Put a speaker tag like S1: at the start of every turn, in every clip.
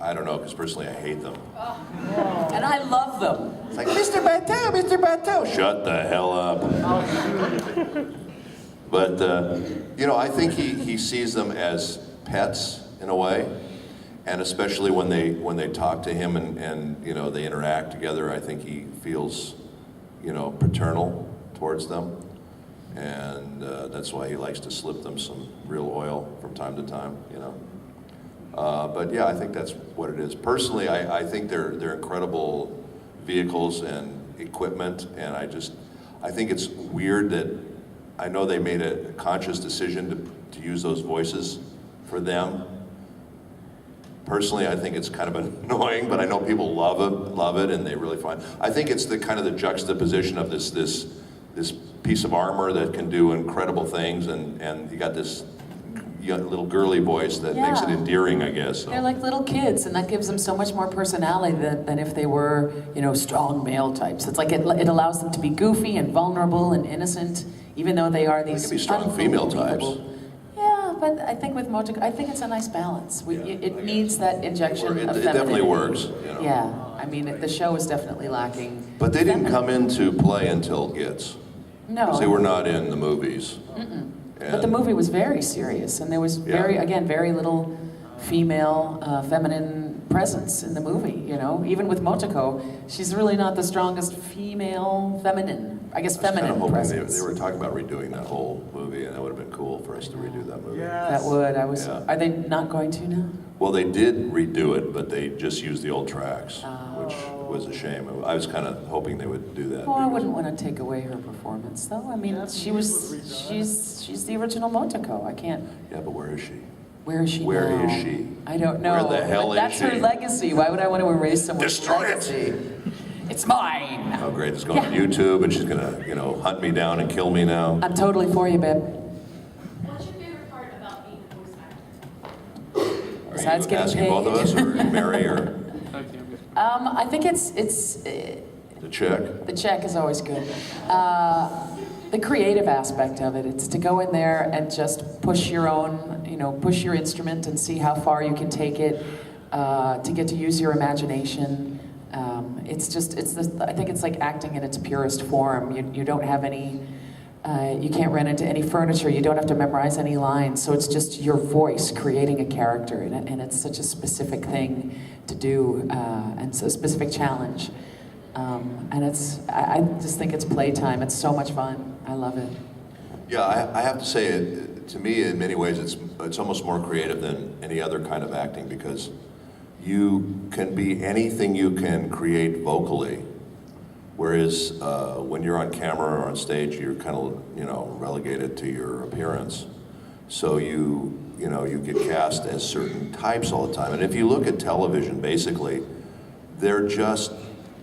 S1: I don't know, because personally I hate them.
S2: And I love them.
S1: It's like, Mr. Bateau, Mr. Bateau. Shut the hell up. But, you know, I think he sees them as pets in a way. And especially when they talk to him and you know, they interact together, I think he feels, you know, paternal towards them. And that's why he likes to slip them some real oil from time to time, you know. But yeah, I think that's what it is. Personally, I think they're incredible vehicles and equipment, and I think it's weird that I know they made a conscious decision to use those voices for them. Personally, I think it's kind of annoying, but I know people love it, and they really find. I think it's the kind of the juxtaposition of this piece of armor that can do incredible things, and you got this little girly voice that makes it endearing, I guess. So.
S2: They're like little kids, and that gives them so much more personality than if they were, you know, strong male types. It's like it allows them to be goofy and vulnerable and innocent, even though they are these.
S1: They can be strong female types.
S2: Yeah, but I think with Metrocon, I think it's a nice balance. It needs that injection of femininity.
S1: It definitely works. You know?
S2: Yeah, I mean, the show is definitely lacking.
S1: But they didn't come into play until Gits.
S2: No.
S1: Because they were not in the movies.
S2: But the movie was very serious, and there was very little female, feminine presence in the movie, you know? Even with Motoko, she's really not the strongest feminine presence.
S1: They were talking about redoing that whole movie, and that would have been cool for us to redo that movie.
S3: Yes.
S2: That would, Are they not going to now?
S1: Well, they did redo it, but they just used the old tracks, which was a shame. I was kind of hoping they would do that.
S2: Oh, I wouldn't want to take away her performance, though. I mean, she's the original Motoko. I can't.
S1: Yeah, but where is she?
S2: Where is she now?
S1: Where is she?
S2: I don't know.
S1: Where the hell
S2: but
S1: is she?
S2: That's her legacy. Why would I want to erase someone's
S1: Destroy it!
S2: legacy? It's mine!
S1: Oh, great. It's going on YouTube, and she's going to, you know, hunt me down and kill me now.
S2: I'm totally for you, babe.
S4: What's your favorite part about being a voice actor?
S2: Besides
S1: Are you
S2: getting
S1: asking
S2: paid.
S1: both of us, or Mary, or
S2: I think it's
S1: the chick?
S2: the check is always good. The creative aspect of it, it's to go in there and just push your own, you know, push your instrument and see how far you can take it, to get to use your imagination. I think it's like acting in its purest form. You don't have any, you can't run into any furniture, you don't have to memorize any lines, so it's just your voice creating a character, and it's such a specific thing to do, and it's a specific challenge. And I just think it's playtime. It's so much fun. I love it.
S1: Yeah, I have to say, to me, in many ways, it's almost more creative than any other kind of acting, because you can be anything you can create vocally, whereas when you're on camera or on stage, you're kind of, you know, relegated to your appearance. So you get cast as certain types all the time. And if you look at television, basically, they're just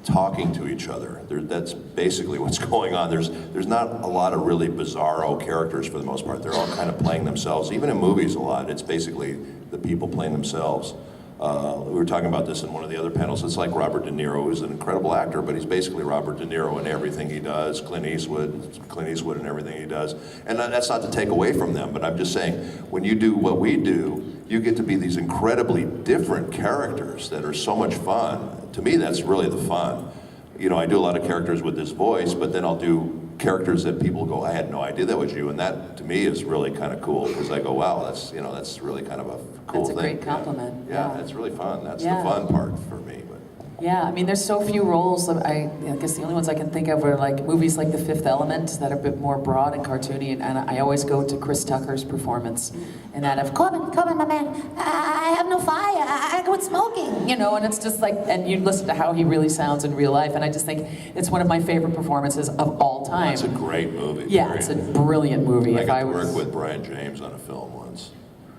S1: talking to each other. That's basically what's going on. There's not a lot of really bizarro characters for the most part. They're all kind of playing themselves. Even in movies a lot, it's basically the people playing themselves. We were talking about this in one of the other panels. It's like Robert De Niro, who's an incredible actor, but he's basically Robert De Niro in everything he does, Clint Eastwood in everything he does. And that's not to take away from them, but I'm just saying, when you do what we do, you get to be these incredibly different characters that are so much fun. To me, that's really the fun. You know, I do a lot of characters with this voice, but then I'll do characters that people go, I had no idea that was you, and that to me is really kind of cool, because I go, wow, that's really kind of a cool thing.
S2: That's a great compliment.
S1: Yeah, it's really fun. That's the fun part for me. But.
S2: Yeah, I mean, there's so few roles. I guess the only ones I can think of are like movies like The Fifth Element that are a bit more broad and cartoony, and I always go to Chris Tucker's performance, and that of Corbin, my man, I have no fire, I quit smoking, you know, and it's just like, and you listen to how he really sounds in real life, and I just think it's one of my favorite performances of all time.
S1: It's a great movie.
S2: Yeah, it's a brilliant movie.
S1: I got to work with Brian James on a film once.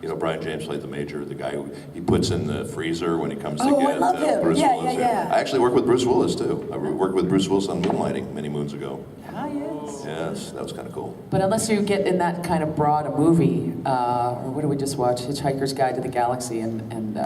S1: You know, Brian James played the major, the guy who he puts in the freezer when he comes to get
S2: I love him.
S1: Bruce Willis.
S2: Yeah.
S1: I actually worked with Bruce Willis too. I worked with Bruce Willis on Moonlighting many moons ago.
S2: Ah, yes.
S1: Yes, that was kind of cool.
S2: But unless you get in that kind of broad a movie, or what did we just watch? Hitchhiker's Guide to the Galaxy, and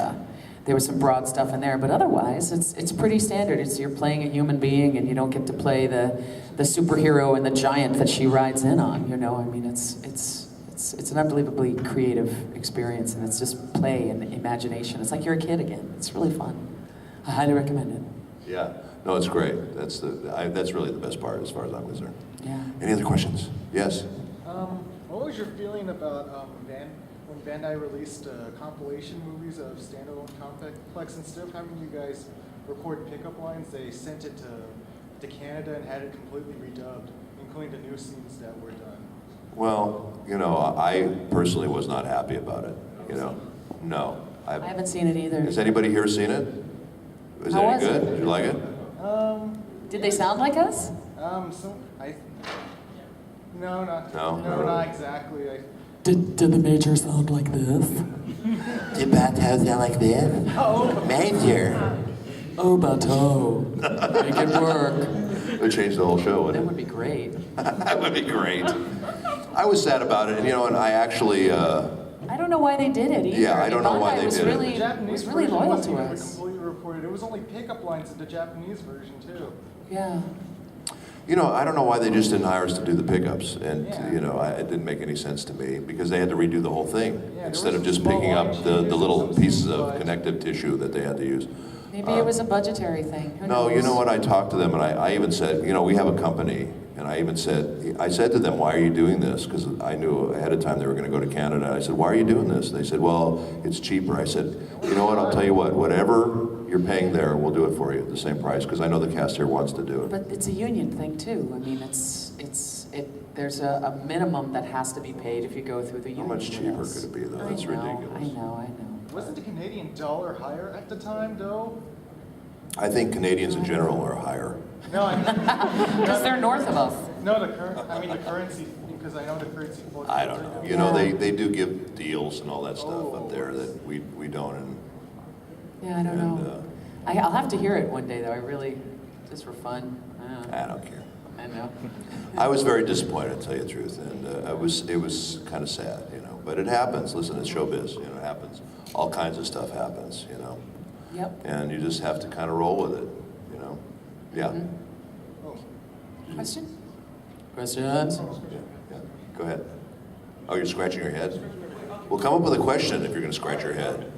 S2: there was some broad stuff in there. But otherwise, it's pretty standard. You're playing a human being, and you don't get to play the superhero and the giant that she rides in on. You know, I mean, it's it's an unbelievably creative experience, and it's just play and imagination. It's like you're a kid again. It's really fun. I highly recommend it.
S1: Yeah, no, it's great. That's really the best part as far as I'm concerned.
S2: Yeah.
S1: Any other questions? Yes?
S3: What was your feeling about when Bandai released compilation movies of standalone complex? Instead of having you guys record pickup lines, they sent it to Canada and had it completely redubbed, including the new scenes that were done.
S1: Well, I personally was not happy about it, No.
S2: I haven't seen it either.
S1: Has anybody here seen it? Is it
S2: How
S1: any
S2: was
S1: good?
S2: it?
S1: Did you like it?
S2: Did they sound like us?
S3: No, not exactly.
S2: Did the major sound like this?
S1: Did Bateau sound like this?
S3: Oh,
S1: Major.
S2: Oh, Bateau. Make it work.
S1: It would change the whole show,
S2: That
S1: wouldn't
S2: would be great.
S1: it? That would be great. I was sad about it, and I actually,
S2: I don't know why they did it either.
S1: Yeah, I don't know why
S2: Bandai
S1: they
S2: was
S1: did it.
S2: really,
S3: the Japanese
S2: was really
S3: version
S2: loyal
S3: wasn't
S2: to
S3: even
S2: us.
S3: completely reported. It was only pickup lines in the Japanese version too.
S2: Yeah.
S1: I don't know why they just didn't hire us to do the pickups, and
S3: Yeah.
S1: it didn't make any sense to me because they had to redo the whole thing
S3: Yeah, there
S1: instead
S3: was
S1: of just
S3: some
S1: picking
S3: small
S1: up
S3: line
S1: the
S3: changes
S1: little
S3: and some
S1: pieces
S3: scenes,
S1: of
S3: but-
S1: connective tissue that they had to use.
S2: Maybe it was a budgetary thing. Who
S1: No,
S2: knows?
S1: you know what? I talked to them, and I even said, we have a company, and I said to them, why are you doing this? Because I knew ahead of time they were going to go to Canada. I said, why are you doing this? They said, well, it's cheaper. I said, you know what? I'll tell you what. Whatever you're paying there, we'll do it for you at the same price, because I know the cast here wants to do it.
S2: But it's a union thing too. I mean, there's a minimum that has to be paid if you go through the
S1: How
S2: union.
S1: much cheaper
S2: with us.
S1: could it be, though?
S2: I
S1: That's
S2: know,
S1: ridiculous.
S2: I know.
S3: Wasn't the Canadian dollar higher at the time though?
S1: I think Canadians in general are higher.
S3: No, I mean,
S2: Because they're north of us.
S3: no, the currency, because I know the currency.
S1: I don't know.
S2: Yeah.
S1: They do give deals and all that stuff up there that we don't. And
S2: Yeah, I don't
S1: And,
S2: know. I'll have to hear it one day though. I really, just for fun.
S1: I don't care.
S2: I know.
S1: I was very disappointed, to tell you the truth, and it was kind of sad, But it happens. Listen, it's showbiz. It happens. All kinds of stuff happens,
S2: Yep.
S1: And you just have to kind of roll with it, Yeah.
S3: Oh,
S2: Question? Questions?
S1: Yeah. Go ahead. Oh, you're scratching your head? Well, come up with a question if you're going to scratch your head.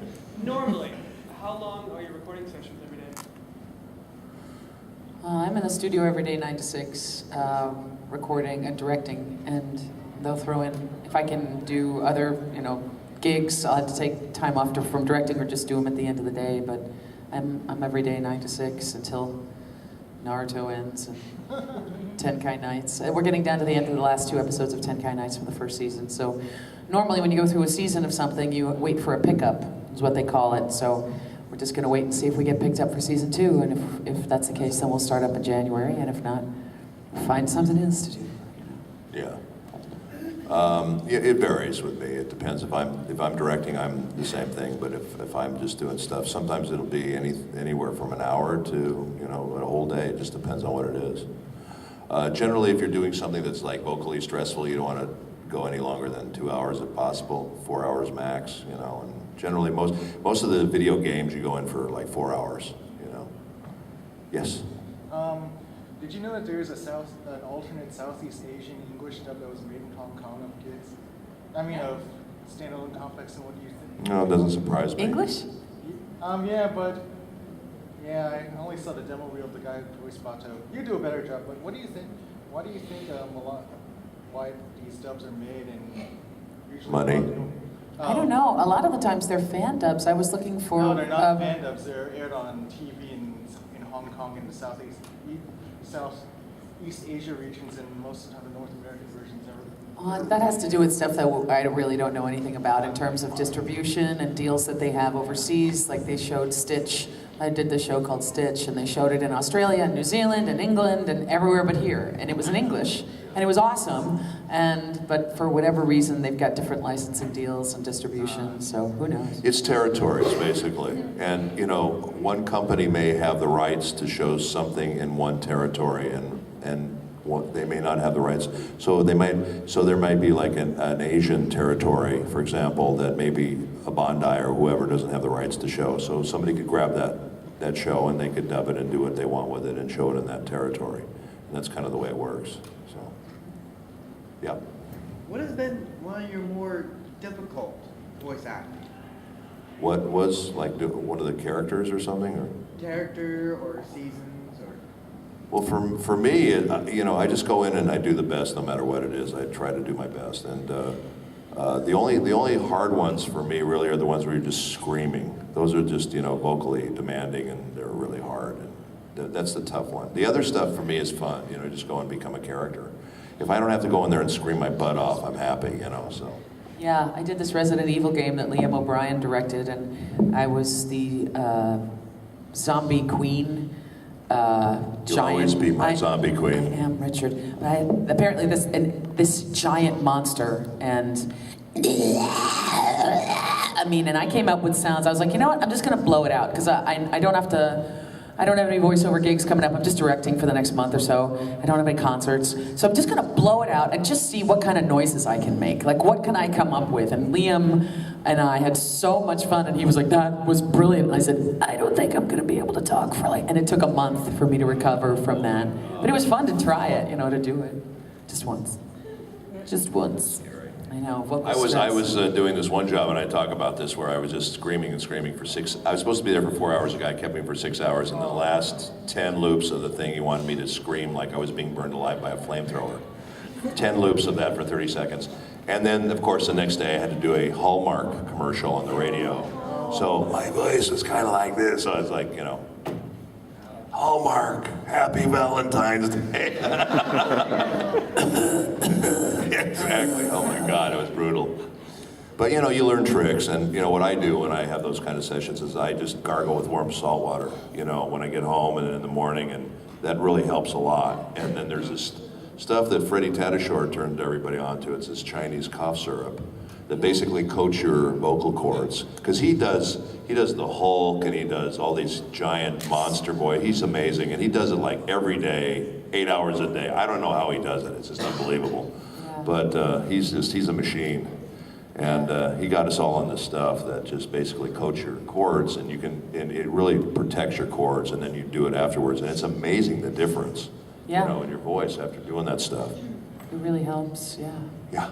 S5: Normally, how long are your recording sessions every day?
S2: I'm in the studio every day, 9 to 6, recording and directing, and they'll throw in, if I can do other, gigs, I'll have to take time off from directing or just do them at the end of the day, but I'm every day 9 to 6 until Naruto ends and Tenkai Nights. We're getting down to the end of the last 2 episodes of Tenkai Nights for the first season, so normally when you go through a season of something, you wait for a pickup, is what they call it, so we're just going to wait and see if we get picked up for season 2, and if that's the case, then we'll start up in January, and if not, we'll find something else to do.
S1: Yeah. It varies with me. It depends. If I'm directing, I'm the same thing. But if I'm just doing stuff, sometimes it'll be anywhere from an hour to a whole day. It just depends on what it is. Generally, if you're doing something that's like vocally stressful, you don't want to go any longer than 2 hours if possible, 4 hours max. And generally most of the video games you go in for like 4 hours. Yes.
S3: Did you know that there's an alternate Southeast Asian English dub that was made in Hong Kong of kids? I mean, of standalone complex, and what do you think?
S1: No, it doesn't surprise me.
S2: English?
S3: I only saw the demo reel of the guy who voiced Bato. You do a better job, but what do you think? Why do you think why these dubs are made and usually
S1: Money.
S2: I don't know. A lot of the times they're fan dubs. I was looking for...
S3: No, they're not fan dubs. They're aired on TV in Hong Kong and the Southeast Asia regions, and most of the time the North American versions are.
S2: That has to do with stuff that I really don't know anything about in terms of distribution and deals that they have overseas. Like they showed Stitch. I did this show called Stitch, and they showed it in Australia and New Zealand and England and everywhere but here. And it was in English, and it was awesome. But for whatever reason, they've got different licensing deals and distribution. So who knows?
S1: It's territories, basically. And, one company may have the rights to show something in one territory, and they may not have the rights. So there might be like an Asian territory, for example, that maybe a Bondi or whoever doesn't have the rights to show. So somebody could grab that show and they could dub it and do what they want with it and show it in that territory. And that's kind of the way it works. So, yeah.
S5: What is
S6: been one of your more difficult voice acting?
S1: What was like one of the characters or something? Or?
S6: Character or seasons or?
S1: Well, for me, you know, I just go in and I do the best no matter what it is. I try to do my best, and the only hard ones for me really are the ones where you're just screaming. Those are just, you know, vocally demanding, and they're really hard. And that's the tough one. The other stuff for me is fun. You know, just go and become a character. If I don't have to go in there and scream my butt off, I'm happy. You know, so.
S2: Yeah, I did this Resident Evil game that Liam O'Brien directed, and I was the zombie queen.
S1: You'll always be my zombie queen.
S2: I am, Richard. But apparently this giant monster, and I mean, and I came up with sounds. I was like, you know what? I'm just gonna blow it out because I don't have to. I don't have any voiceover gigs coming up. I'm just directing for the next month or so. I don't have any concerts. So I'm just gonna blow it out and just see what kind of noises I can make. Like, what can I come up with? And Liam and I had so much fun, and he was like, that was brilliant. And I said, I don't think I'm gonna be able to talk for like, and it took a month for me to recover from that. But it was fun to try it, you know, to do it. Just once. Just once. I know.
S1: I was doing this one job, and I talk about this, where I was just screaming and screaming for 6. I was supposed to be there for 4 hours. The guy kept me for 6 hours. And the last 10 loops of the thing, he wanted me to scream like I was being burned alive by a flamethrower. 10 loops of that for 30 seconds. And then, of course, the next day I had to do a Hallmark commercial on the radio. So my voice was kind of like this. So I was like, you know, Hallmark, Happy Valentine's Day. Exactly. Oh my God, it was brutal. But you know, you learn tricks, and you know what I do when I have those kind of sessions is I just gargle with warm salt water. You know, when I get home and in the morning, and that really helps a lot. And then there's this stuff that Freddie Tatasciore turned everybody onto. It's this Chinese cough syrup that basically coats your vocal cords, because he does the Hulk, and he does all these giant monster boy. He's amazing, and he does it like every day, 8 hours a day. I don't know how he does it. It's just unbelievable. Yeah. But he's a machine, and he got us all on this stuff that just basically coats your cords, and it really protects your cords, and then you do it afterwards, and it's amazing the difference, you know, in your voice after doing that stuff.
S2: It really helps. Yeah.
S1: Yeah.